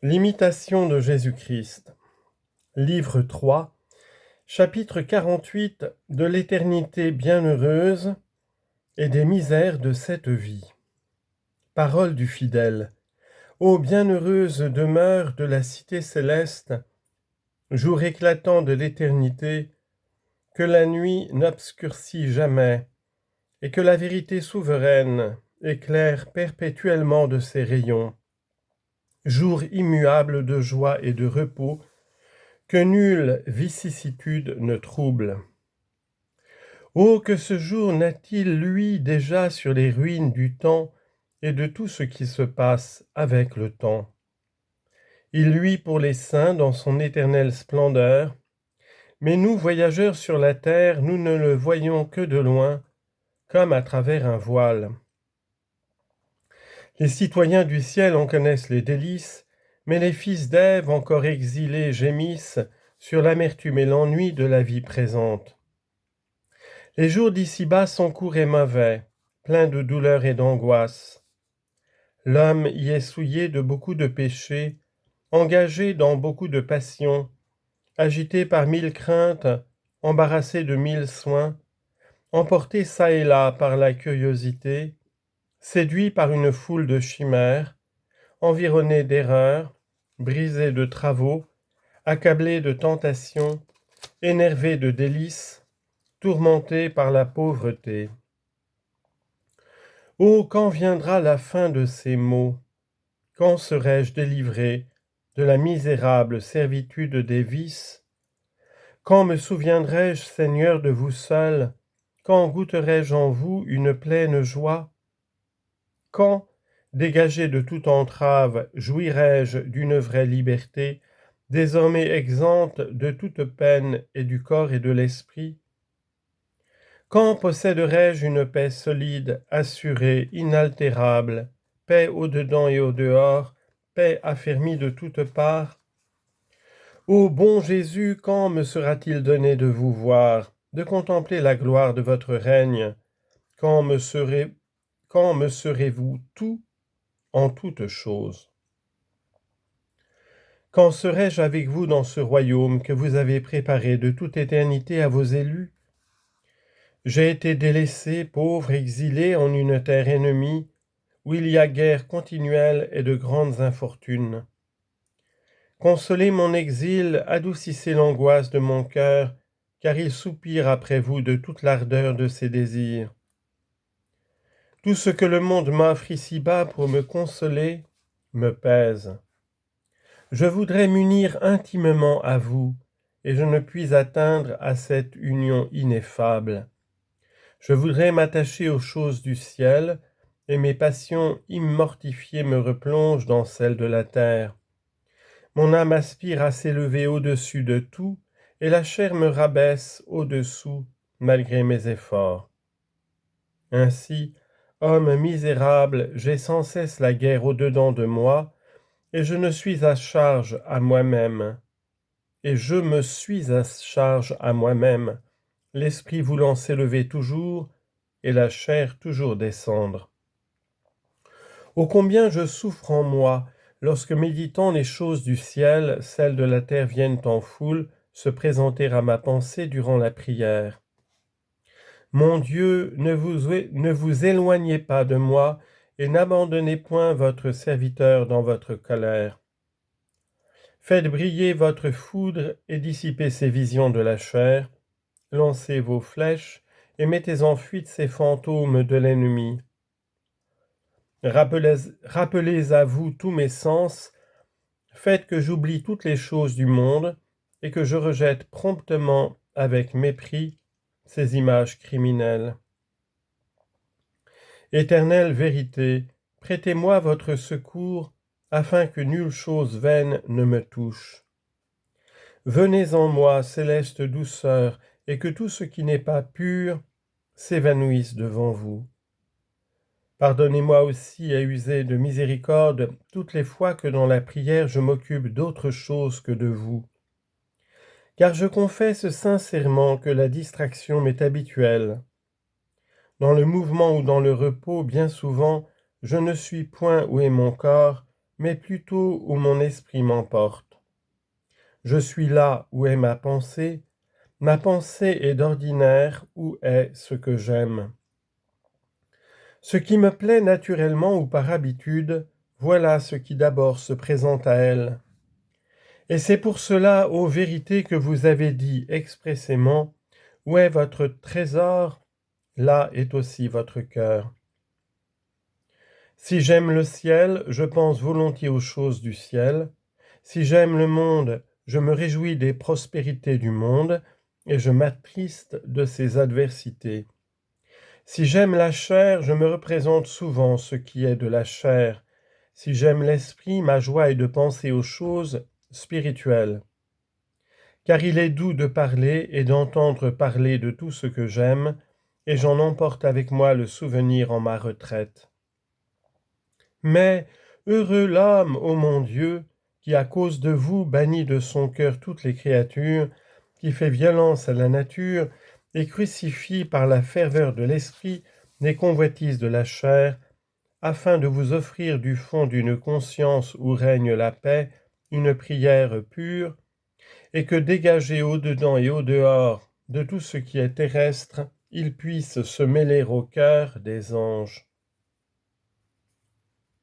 L'imitation de Jésus-Christ. Livre 3, chapitre 48 de l'éternité bienheureuse et des misères de cette vie. Parole du fidèle. Ô bienheureuse demeure de la cité céleste, jour éclatant de l'éternité, que la nuit n'obscurcit jamais, et que la vérité souveraine éclaire perpétuellement de ses rayons. Jour immuable de joie et de repos, que nulle vicissitude ne trouble. Oh, que ce jour n'a-t-il, lui, déjà sur les ruines du temps et de tout ce qui se passe avec le temps. Il luit pour les saints dans son éternelle splendeur, mais nous, voyageurs sur la terre, nous ne le voyons que de loin, comme à travers un voile. Les citoyens du ciel en connaissent les délices, mais les fils d'Ève, encore exilés, gémissent sur l'amertume et l'ennui de la vie présente. Les jours d'ici-bas sont courts et mauvais, pleins de douleur et d'angoisse. L'homme y est souillé de beaucoup de péchés, engagé dans beaucoup de passions, agité par 1000 craintes, embarrassé de 1000 soins, emporté çà et là par la curiosité, séduit par une foule de chimères, environné d'erreurs, brisé de travaux, accablé de tentations, énervé de délices, tourmenté par la pauvreté. Oh, quand viendra la fin de ces maux? Quand serai-je délivré de la misérable servitude des vices? Quand me souviendrai-je, Seigneur, de vous seul? Quand goûterai-je en vous une pleine joie? Quand, dégagé de toute entrave, jouirai-je d'une vraie liberté, désormais exempte de toute peine et du corps et de l'esprit? Quand posséderai-je une paix solide, assurée, inaltérable, paix au-dedans et au-dehors, paix affermie de toutes parts? Ô bon Jésus, quand me sera-t-il donné de vous voir, de contempler la gloire de votre règne? Quand me serez-vous tout en toutes choses? Quand serai-je avec vous dans ce royaume que vous avez préparé de toute éternité à vos élus? J'ai été délaissé, pauvre, exilé en une terre ennemie, où il y a guerre continuelle et de grandes infortunes. Consolez mon exil, adoucissez l'angoisse de mon cœur, car il soupire après vous de toute l'ardeur de ses désirs. Tout ce que le monde m'offre ici-bas pour me consoler me pèse. Je voudrais m'unir intimement à vous, et je ne puis atteindre à cette union ineffable. Je voudrais m'attacher aux choses du ciel, et mes passions immortifiées me replongent dans celles de la terre. Mon âme aspire à s'élever au-dessus de tout, et la chair me rabaisse au-dessous, malgré mes efforts. Ainsi, homme misérable, j'ai sans cesse la guerre au-dedans de moi, et je ne suis à charge à moi-même. Et je me suis à charge à moi-même, l'esprit voulant s'élever toujours, et la chair toujours descendre. Ô combien je souffre en moi, lorsque méditant les choses du ciel, celles de la terre viennent en foule se présenter à ma pensée durant la prière. Mon Dieu, ne vous éloignez pas de moi, et n'abandonnez point votre serviteur dans votre colère. Faites briller votre foudre et dissipez ces visions de la chair, lancez vos flèches et mettez en fuite ces fantômes de l'ennemi. Rappelez à vous tous mes sens, faites que j'oublie toutes les choses du monde et que je rejette promptement avec mépris ces images criminelles. Éternelle vérité, prêtez-moi votre secours afin que nulle chose vaine ne me touche. Venez en moi, céleste douceur, et que tout ce qui n'est pas pur s'évanouisse devant vous. Pardonnez-moi aussi à user de miséricorde toutes les fois que dans la prière je m'occupe d'autre chose que de vous. Car je confesse sincèrement que la distraction m'est habituelle. Dans le mouvement ou dans le repos, bien souvent, je ne suis point où est mon corps, mais plutôt où mon esprit m'emporte. Je suis là où est ma pensée est d'ordinaire où est ce que j'aime. Ce qui me plaît naturellement ou par habitude, voilà ce qui d'abord se présente à elle. Et c'est pour cela, ô vérité, que vous avez dit expressément, où est votre trésor, là est aussi votre cœur. Si j'aime le ciel, je pense volontiers aux choses du ciel. Si j'aime le monde, je me réjouis des prospérités du monde, et je m'attriste de ses adversités. Si j'aime la chair, je me représente souvent ce qui est de la chair. Si j'aime l'esprit, ma joie est de penser aux choses spirituelles. Car il est doux de parler et d'entendre parler de tout ce que j'aime, et j'en emporte avec moi le souvenir en ma retraite. Mais heureux l'homme, ô mon Dieu, qui à cause de vous bannit de son cœur toutes les créatures, qui fait violence à la nature, et crucifie par la ferveur de l'esprit les convoitises de la chair, afin de vous offrir du fond d'une conscience où règne la paix, une prière pure, et que dégagé au-dedans et au-dehors de tout ce qui est terrestre, il puisse se mêler au cœur des anges.